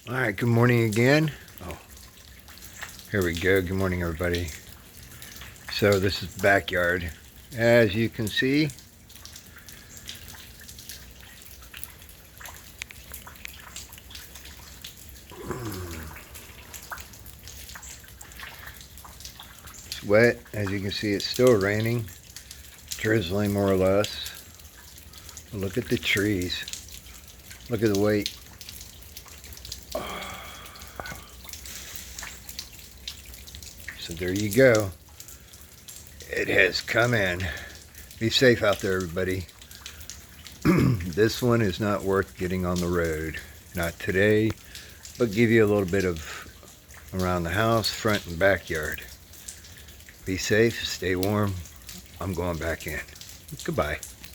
All right, good morning again. Oh, here we go. Good morning, everybody. So this is the backyard. As you can see, it's wet. As you can see, it's still raining, drizzling more or less. But look at the trees. Look at the weight. So there you go. It has come in. Be safe out there, everybody. This one is not worth getting on the road. Not today, but give you a little bit of around the house, front and backyard. Be safe, stay warm. I'm going back in. Goodbye.